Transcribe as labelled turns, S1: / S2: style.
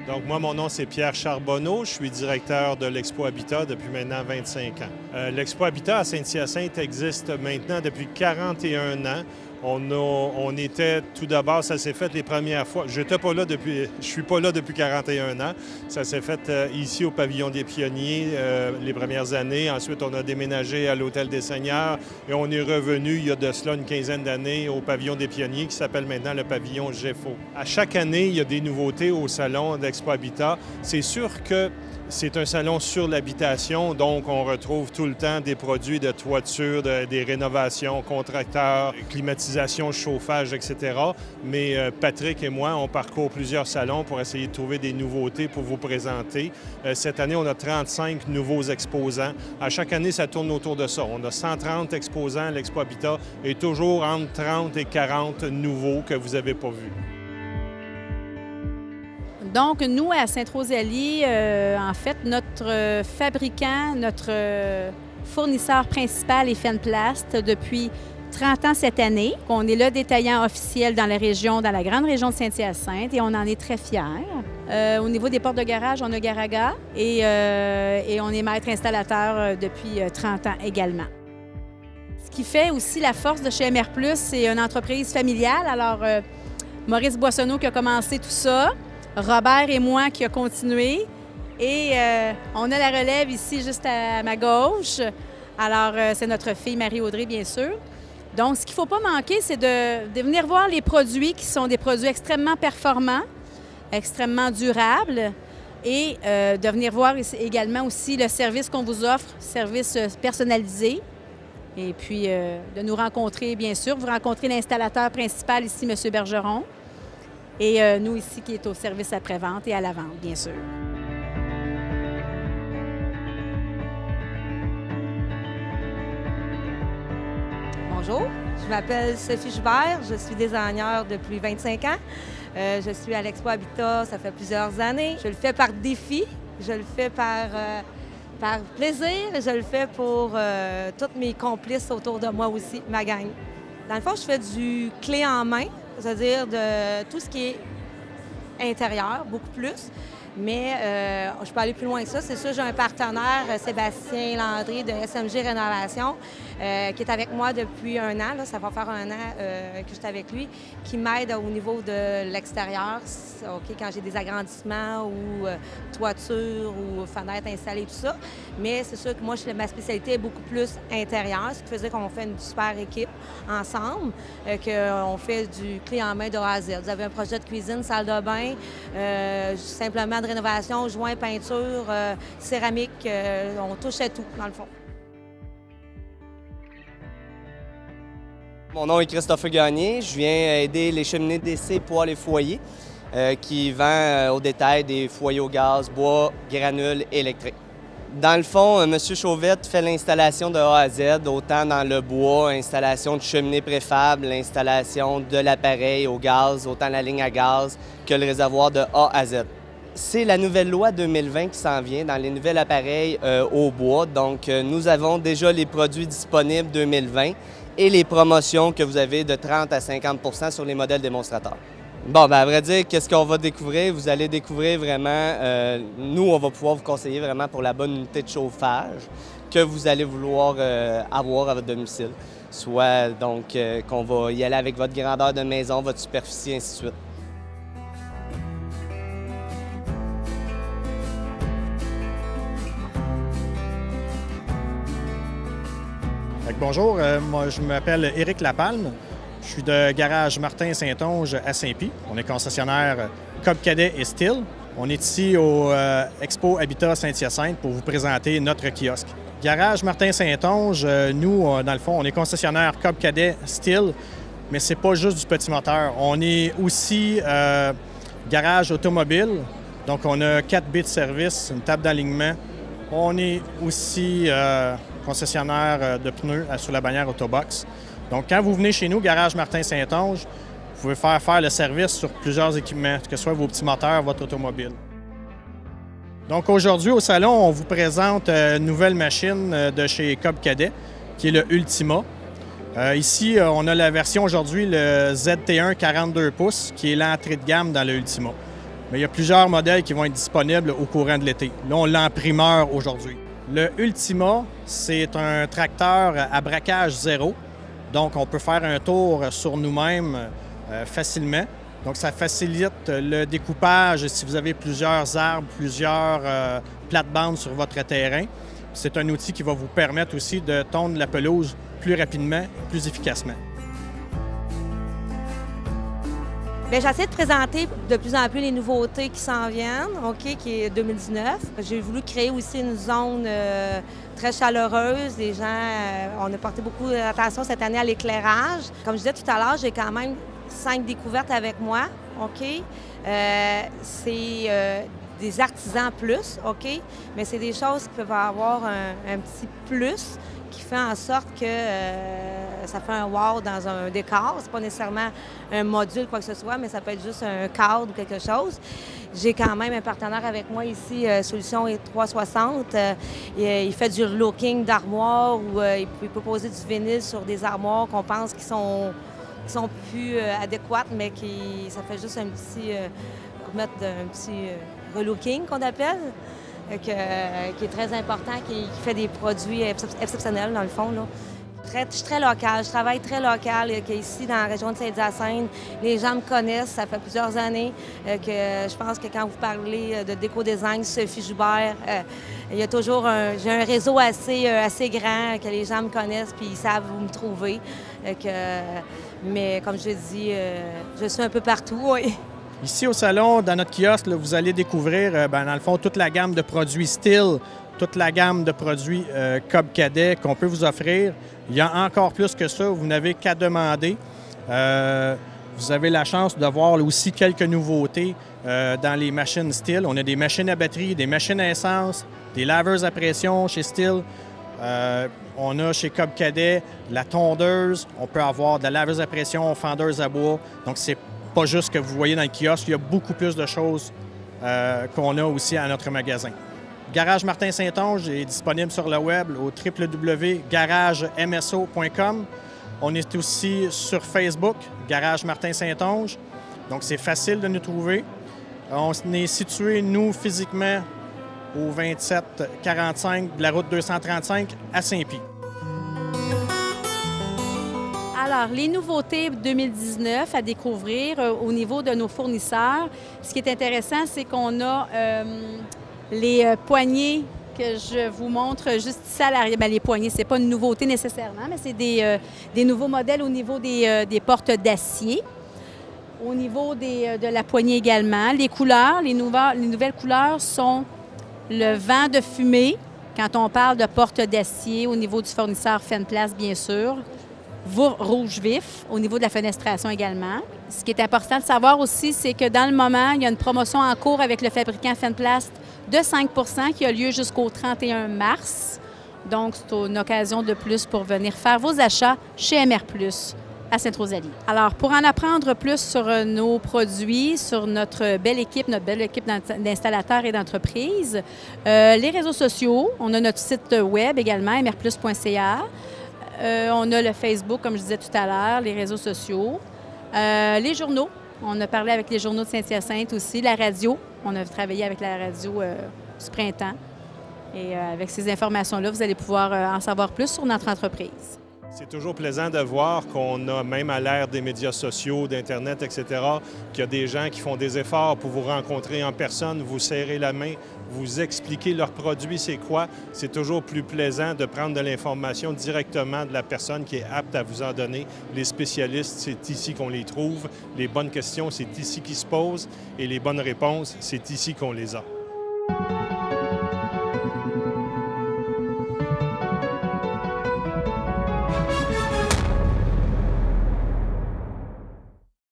S1: Donc moi, mon nom, c'est Pierre Charbonneau. Je suis directeur de l'Expo Habitat depuis maintenant 25 ans. L'Expo Habitat à Saint-Hyacinthe existe maintenant depuis 41 ans. On était, tout d'abord, ça s'est fait les premières fois. Je suis pas là depuis 41 ans. Ça s'est fait ici au Pavillon des Pionniers les premières années. Ensuite, on a déménagé à l'Hôtel des Seigneurs et on est revenu il y a de cela une quinzaine d'années au Pavillon des Pionniers qui s'appelle maintenant le Pavillon GEFO. À chaque année, il y a des nouveautés au salon d'Expo Habitat. C'est sûr que c'est un salon sur l'habitation, donc on retrouve tout le temps des produits de toiture, des rénovations, contracteurs, climatisation, chauffage, etc. Mais Patrick et moi, on parcourt plusieurs salons pour essayer de trouver des nouveautés pour vous présenter. Cette année, on a 35 nouveaux exposants. À chaque année, ça tourne autour de ça. On a 130 exposants à l'Expo Habitat et toujours entre 30 et 40 nouveaux que vous n'avez pas vus.
S2: Donc, nous, à Sainte-Rosalie, en fait, notre fabricant, notre fournisseur principal est Fenplast depuis 30 ans cette année. On est le détaillant officiel dans la région, dans la grande région de Saint-Hyacinthe, et on en est très fiers. Au niveau des portes de garage, on a Garaga et on est maître installateur depuis 30 ans également. Ce qui fait aussi la force de chez MR+, c'est une entreprise familiale. Alors, Maurice Boissonneau qui a commencé tout ça, Robert et moi qui a continué. Et on a la relève ici, juste à ma gauche. Alors, c'est notre fille Marie-Audrey, bien sûr. Donc, ce qu'il ne faut pas manquer, c'est de venir voir les produits qui sont des produits extrêmement performants, extrêmement durables, et de venir voir également aussi le service qu'on vous offre, service personnalisé. Et puis, de nous rencontrer, bien sûr. Vous rencontrez l'installateur principal ici, M. Bergeron. Et nous ici, qui est au service après-vente et à la vente, bien sûr.
S3: Bonjour, je m'appelle Sophie Joubert, je suis designer depuis 25 ans. Je suis à l'Expo Habitat, ça fait plusieurs années. Je le fais par défi, je le fais par plaisir et je le fais pour tous mes complices autour de moi aussi, ma gang. Dans le fond, je fais du clé en main, c'est-à-dire de tout ce qui est intérieur, beaucoup plus. Mais je peux aller plus loin que ça. C'est sûr, j'ai un partenaire, Sébastien Landry de SMG Rénovation, qui est avec moi depuis un an. Là, ça va faire un an que je suis avec lui, qui m'aide au niveau de l'extérieur. OK, quand j'ai des agrandissements ou toiture ou fenêtres installées, tout ça. Mais c'est sûr que moi, ma spécialité est beaucoup plus intérieure, ce qui faisait qu'on fait une super équipe ensemble, qu'on fait du clé en main de A à Z. Vous avez un projet de cuisine, salle de bain, simplement de rénovation, joints, peinture, céramique, on touche à tout, dans le fond.
S4: Mon nom est Christophe Gagné. Je viens aider les cheminées DC Poêles et Foyers qui vend au détail des foyers au gaz, bois, granules électriques. Dans le fond, M. Chauvette fait l'installation de A à Z, autant dans le bois, installation de cheminée préfab, l'installation de l'appareil au gaz, autant la ligne à gaz que le réservoir de A à Z. C'est la nouvelle loi 2020 qui s'en vient dans les nouveaux appareils au bois. Donc, nous avons déjà les produits disponibles 2020 et les promotions que vous avez de 30 à 50 % sur les modèles démonstrateurs. Bon, bien, à vrai dire, qu'est-ce qu'on va découvrir? Vous allez découvrir vraiment, nous, on va pouvoir vous conseiller vraiment pour la bonne unité de chauffage que vous allez vouloir avoir à votre domicile. Soit, donc, qu'on va y aller avec votre grandeur de maison, votre superficie, ainsi de suite.
S5: Bonjour, moi je m'appelle Éric Lapalme. Je suis de Garage Martin Saint-Onge à Saint-Pie. On est concessionnaire Cobb Cadet et Stihl. On est ici au Expo Habitat Saint-Hyacinthe pour vous présenter notre kiosque. Garage Martin Saint-Onge, nous, dans le fond, on est concessionnaire Cobb Cadet Stihl, mais c'est pas juste du petit moteur. On est aussi garage automobile, donc on a 4 baies de service, une table d'alignement. On est aussi concessionnaire de pneus sous la bannière Autobox. Donc, quand vous venez chez nous, Garage Martin Saint-Onge, vous pouvez faire le service sur plusieurs équipements, que ce soit vos petits moteurs, votre automobile. Donc, aujourd'hui, au salon, on vous présente une nouvelle machine de chez Cobb Cadet, qui est le Ultima. Ici, on a la version aujourd'hui, le ZT1 42 pouces, qui est l'entrée de gamme dans le Ultima. Mais il y a plusieurs modèles qui vont être disponibles au courant de l'été. Là, on l'a en primeur aujourd'hui. Le Ultima, c'est un tracteur à braquage zéro. Donc, on peut faire un tour sur nous-mêmes facilement. Donc, ça facilite le découpage si vous avez plusieurs arbres, plusieurs plates-bandes sur votre terrain. C'est un outil qui va vous permettre aussi de tondre la pelouse plus rapidement, plus efficacement.
S3: Bien, j'essaie de présenter de plus en plus les nouveautés qui s'en viennent, OK, qui est 2019. J'ai voulu créer aussi une zone très chaleureuse. Les gens, on a porté beaucoup d'attention cette année à l'éclairage. Comme je disais tout à l'heure, j'ai quand même 5 découvertes avec moi, OK? C'est des artisans plus, OK? Mais c'est des choses qui peuvent avoir un petit plus qui fait en sorte que ça fait un wow dans un décor. C'est pas nécessairement un module, quoi que ce soit, mais ça peut être juste un cadre ou quelque chose. J'ai quand même un partenaire avec moi ici, Solution 360. Il fait du relooking d'armoires ou il peut poser du vinyle sur des armoires qu'on pense qui sont plus adéquates, mais ça fait juste un petit remettre un petit relooking qu'on appelle. Qui est très important, qui fait des produits exceptionnels, dans le fond. Là. Je suis très locale, je travaille très local. Ici, dans la région de Saint-Hyacinthe, les gens me connaissent, ça fait plusieurs années. Je pense que quand vous parlez de déco-design, Sophie Joubert, il y a toujours j'ai un réseau assez grand, que les gens me connaissent puis ils savent où me trouver. Mais comme je dis, je suis un peu partout, oui.
S5: Ici au salon, dans notre kiosque, là, vous allez découvrir, dans le fond, toute la gamme de produits Stihl, toute la gamme de produits Cub Cadet qu'on peut vous offrir. Il y a encore plus que ça, vous n'avez qu'à demander. Vous avez la chance de voir aussi quelques nouveautés dans les machines Stihl. On a des machines à batterie, des machines à essence, des laveuses à pression chez Stihl. On a chez Cub Cadet la tondeuse, on peut avoir de la laveuse à pression, fendeuse à bois. Donc, c'est pas juste ce que vous voyez dans le kiosque, il y a beaucoup plus de choses qu'on a aussi à notre magasin. Garage Martin Saint-Onge est disponible sur le web au www.garagemso.com. On est aussi sur Facebook, Garage Martin Saint-Onge. Donc, c'est facile de nous trouver. On est situé, nous, physiquement, au 2745 de la route 235 à Saint-Pie.
S2: Alors, les nouveautés 2019 à découvrir au niveau de nos fournisseurs, ce qui est intéressant, c'est qu'on a les poignées que je vous montre juste ici à l'arrière. Bien, les poignées, ce n'est pas une nouveauté nécessairement, mais c'est des nouveaux modèles au niveau des portes d'acier. Au niveau de la poignée également. Les couleurs, les nouvelles couleurs sont le vent de fumée, quand on parle de portes d'acier au niveau du fournisseur Fenplast, bien sûr. Rouge vif, au niveau de la fenestration également. Ce qui est important de savoir aussi, c'est que dans le moment, il y a une promotion en cours avec le fabricant Fenplast de 5 % qui a lieu jusqu'au 31 mars. Donc, c'est une occasion de plus pour venir faire vos achats chez MR+, à Sainte-Rosalie. Alors, pour en apprendre plus sur nos produits, sur notre belle équipe d'installateurs et d'entreprises, les réseaux sociaux, on a notre site web également, mrplus.ca. On a le Facebook, comme je disais tout à l'heure, les réseaux sociaux, les journaux. On a parlé avec les journaux de Saint-Hyacinthe aussi, la radio. On a travaillé avec la radio du printemps. Et avec ces informations-là, vous allez pouvoir en savoir plus sur notre entreprise.
S1: C'est toujours plaisant de voir qu'on a, même à l'ère des médias sociaux, d'Internet, etc., qu'il y a des gens qui font des efforts pour vous rencontrer en personne, vous serrer la main, vous expliquer leurs produits, c'est quoi. C'est toujours plus plaisant de prendre de l'information directement de la personne qui est apte à vous en donner. Les spécialistes, c'est ici qu'on les trouve. Les bonnes questions, c'est ici qu'ils se posent. Et les bonnes réponses, c'est ici qu'on les a.